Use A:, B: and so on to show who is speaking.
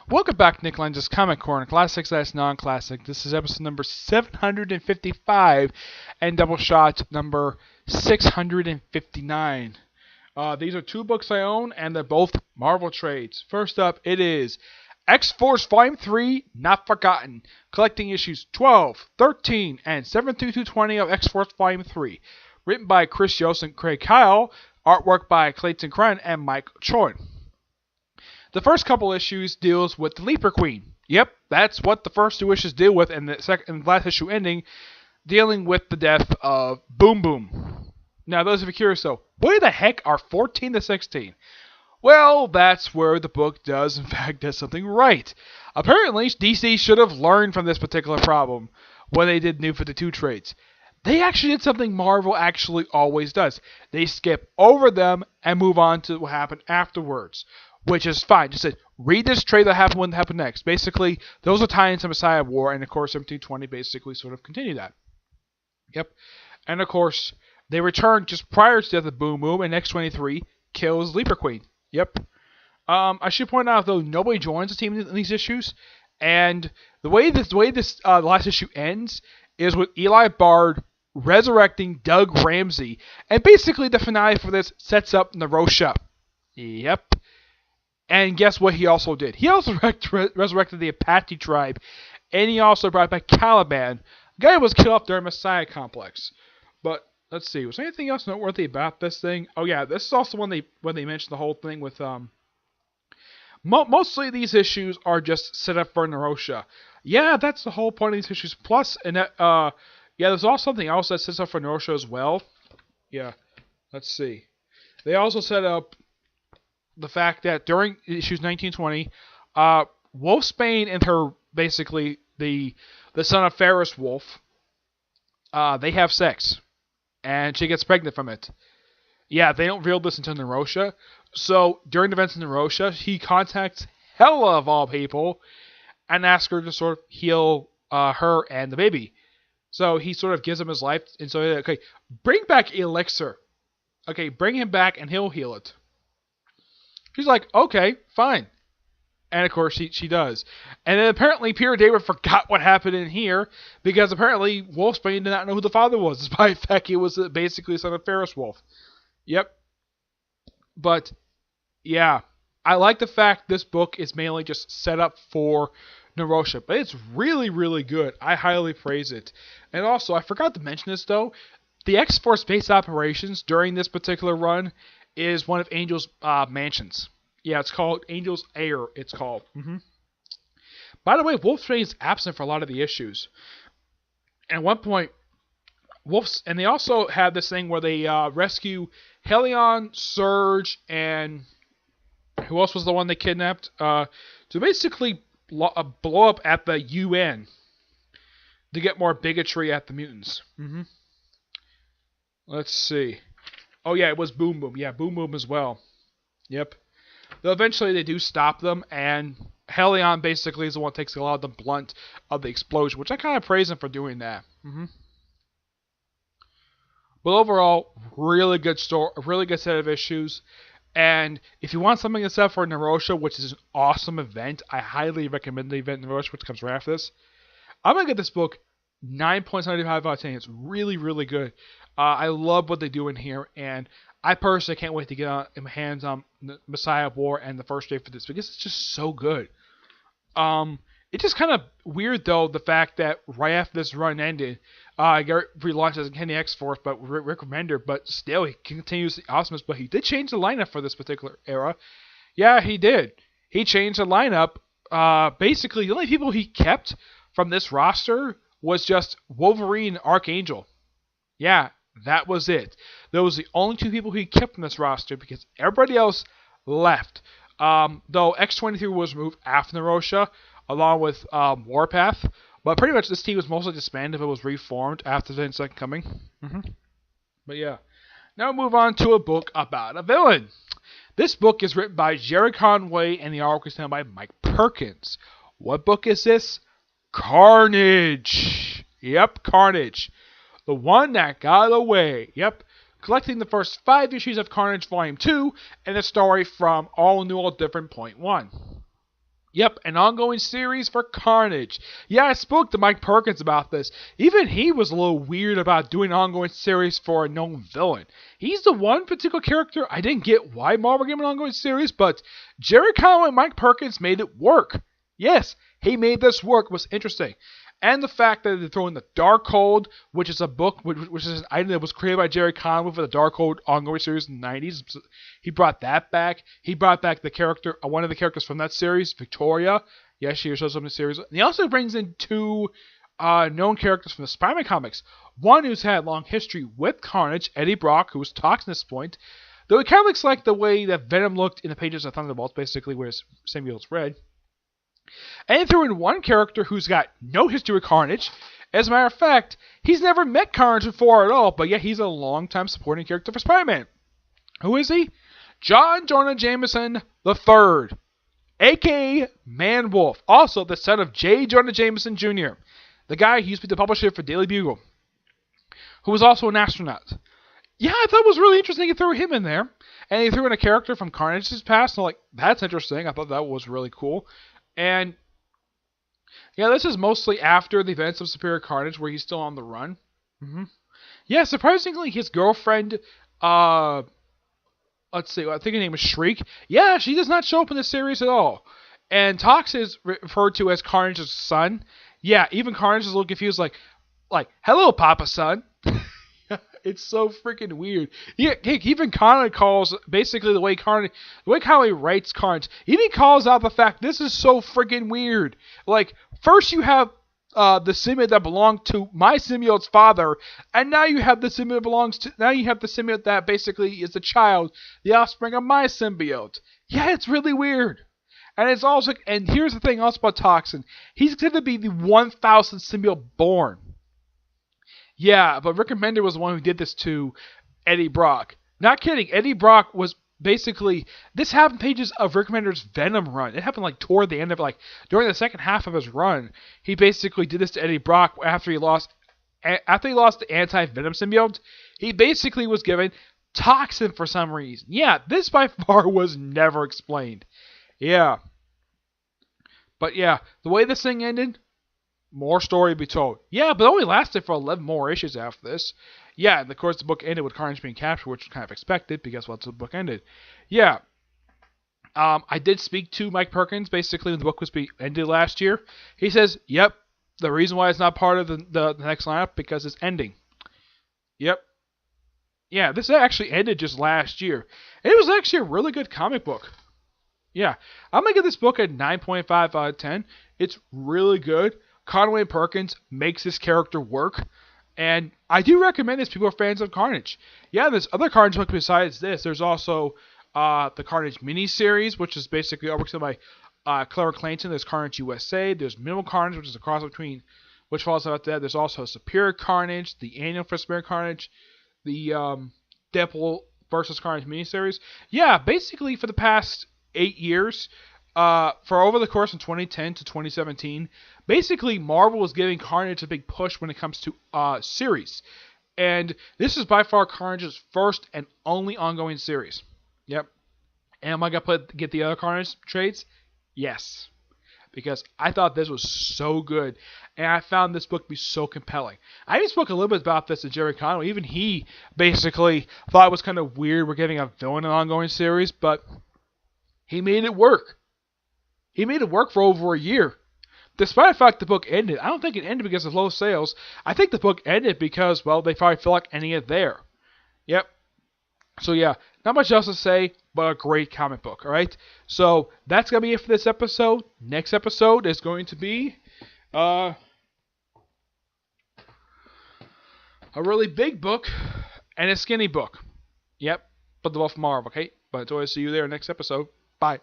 A: Welcome back, Nick Lenz's Comic Corner, Classics as Non-Classic. This is episode number 755 and Doubleshot number 659. These are two books I own, and they're both Marvel trades. First up, it is X-Force Volume 3, Not Forgotten, collecting issues 12, 13, and 7 through 220 of X-Force Volume 3. Written by Chris Yost and Craig Kyle, artwork by Clayton Crenn and Mike Choi. The first couple issues deals with the Leaper Queen. Yep, that's what the first two issues deal with, and the last issue ending dealing with the death of Boom Boom. Now, those of you curious though, where the heck are 14 to 16? Well, that's where the book does, in fact, do something right. Apparently, DC should have learned from this particular problem when they did New 52 trades. They actually did something Marvel actually always does. They skip over them and move on to what happened afterwards, which is fine. Just said, read this trade that happened when it happened next. Basically, those are tie into Messiah War, and of course, 1720 basically sort of continue that. Yep. And of course, they return just prior to the death of Boom Boom, and X-23 kills Leaper Queen. Yep. I should point out, though, nobody joins the team in these issues, and the way this last issue ends is with Eli Bard resurrecting Doug Ramsey, and basically the finale for this sets up Narosha. Yep. And guess what he also did? He also resurrected the Apache tribe, and he also brought back Caliban. The guy was killed off during Messiah Complex. But let's see, was there anything else noteworthy about this thing? Oh yeah, this is also when they mentioned the whole thing with mostly these issues are just set up for Narosha. Yeah, that's the whole point of these issues. Plus, and yeah, there's also something else that sets up for Narosha as well. Yeah, let's see. They also set up the fact that during issues 1920, Wolfsbane and her, basically the son of Ferris Wolf, they have sex, and she gets pregnant from it. Yeah, they don't reveal this until Narosha. So during the events in Narosha, he contacts Hela of all people and asks her to sort of heal her and the baby. So he sort of gives him his life, and so okay, bring back Elixir. Okay, bring him back and he'll heal it. She's like, okay, fine. And of course, she does. And then apparently, Peter David forgot what happened in here, because apparently, Wolfsbane did not know who the father was, despite the fact he was basically a son of Ferris Wolf. Yep. But, yeah. I like the fact this book is mainly just set up for Narosha, but it's really, really good. I highly praise it. And also, I forgot to mention this, though. The X-Force base operations during this particular run is one of Angel's mansions. Yeah, it's called Angel's Air, it's called. By the way, Wolfsbane is absent for a lot of the issues. At one point, and they also have this thing where they rescue Helion, Surge, and who else was the one they kidnapped? To basically blow up at the UN to get more bigotry at the mutants. Let's see. Oh yeah, it was Boom Boom. Yeah, Boom Boom as well. Yep. Though eventually they do stop them, and Helion basically is the one that takes a lot of the blunt of the explosion, which I kind of praise him for doing that. But overall, really good story, a really good set of issues. And if you want something to set for Narosha, which is an awesome event, I highly recommend the event Narosha, which comes right after this. I'm going to give this book 9.75 out of 10. It's really, really good. I love what they do in here, and I personally can't wait to get my hands on Messiah War and the first day for this, because it's just so good. It's just kind of weird, though, the fact that right after this run ended, Garrett relaunched as Kenny X-Force, but Rick Remender, but still, he continues the awesomeness, but he did change the lineup for this particular era. Yeah, he did. He changed the lineup. Basically, the only people he kept from this roster was just Wolverine and Archangel. Yeah, that was it. Those were the only two people he kept from this roster, because everybody else left. Though X-23 was removed after Narosha, along with Warpath. But pretty much this team was mostly disbanded, but was reformed after the Second Coming. But yeah. Now we'll move on to a book about a villain. This book is written by Jerry Conway, and the artwork is done by Mike Perkins. What book is this? Carnage. Yep, Carnage. The one that got away. Yep. Collecting the first 5 issues of Carnage Volume 2 and the story from All New, All Different Point 1. Yep, an ongoing series for Carnage. Yeah, I spoke to Mike Perkins about this. Even he was a little weird about doing an ongoing series for a known villain. He's the one particular character I didn't get why Marvel gave him an ongoing series, but Jerry Conway and Mike Perkins made it work. Yes, he made this work. It was interesting. And the fact that they throw in the Darkhold, which is a book, which is an item that was created by Jerry Conway for the Darkhold ongoing series in the 90s. He brought that back. He brought back the character, one of the characters from that series, Victoria. Yes, she shows up in the series. And he also brings in two known characters from the Spider-Man comics. One who's had a long history with Carnage, Eddie Brock, who was Toxin at this point. Though it kind of looks like the way that Venom looked in the pages of Thunderbolts, basically, where his symbiote's red. And he threw in one character who's got no history with Carnage. As a matter of fact, he's never met Carnage before at all, but yet he's a long-time supporting character for Spider-Man. Who is he? John Jonah Jameson III, a.k.a. Man-Wolf, also the son of J. Jonah Jameson Jr., the guy who used to be the publisher for Daily Bugle, who was also an astronaut. Yeah, I thought it was really interesting he threw him in there. And he threw in a character from Carnage's past, and I'm like, that's interesting. I thought that was really cool. And yeah, this is mostly after the events of Superior Carnage, where he's still on the run. Yeah, surprisingly, his girlfriend, let's see, I think her name is Shriek. Yeah, she does not show up in the series at all. And Tox is referred to as Carnage's son. Yeah, even Carnage is a little confused, like, hello, Papa Son. It's so freaking weird. Even Carnage calls, basically the way Carnage writes Carnage, even calls out the fact this is so freaking weird. Like, first you have the symbiote that belonged to my symbiote's father, and now you have the symbiote that basically is the child, the offspring of my symbiote. Yeah, it's really weird. And it's also, and here's the thing also about Toxin, he's going to be the 1000th symbiote born. Yeah, but Rick Remender was the one who did this to Eddie Brock. Not kidding. Eddie Brock was basically... This happened pages of Rick Remender's Venom run. It happened toward the end of during the second half of his run. He basically did this to Eddie Brock after he lost the anti-Venom symbiote. He basically was given Toxin for some reason. Yeah, this by far was never explained. Yeah. But yeah, the way this thing ended... More story to be told. Yeah, but it only lasted for 11 more issues after this. Yeah, and of course the book ended with Carnage being captured, which was kind of expected, because the book ended. Yeah. I did speak to Mike Perkins, basically, when the book was ended last year. He says, yep, the reason why it's not part of the next lineup, because it's ending. Yep. Yeah, this actually ended just last year. And it was actually a really good comic book. Yeah. I'm going to give this book a 9.5 out of 10. It's really good. Conway Perkins makes this character work, and I do recommend this. People are fans of Carnage. Yeah, there's other Carnage books besides this. There's also the Carnage miniseries, which is basically overseen by Clara Clayton. There's Carnage USA. There's Minimal Carnage, which is a cross between, which falls out that. There's also Superior Carnage, the annual for Superior Carnage, the Deadpool versus Carnage miniseries. Yeah, basically for the past 8 years, for over the course of 2010 to 2017, basically Marvel was giving Carnage a big push when it comes to series. And this is by far Carnage's first and only ongoing series. Yep. And am I going to get the other Carnage trades? Yes. Because I thought this was so good. And I found this book to be so compelling. I even spoke a little bit about this to Jerry Conway. Even he basically thought it was kind of weird we're giving a villain an ongoing series. But he made it work. He made it work for over a year. Despite the fact the book ended, I don't think it ended because of low sales. I think the book ended because, well, they probably felt like ending it there. Yep. So yeah, not much else to say, but a great comic book, alright? So that's going to be it for this episode. Next episode is going to be a really big book and a skinny book. Yep, but they're both Marvel, okay? But until I see you there next episode, bye.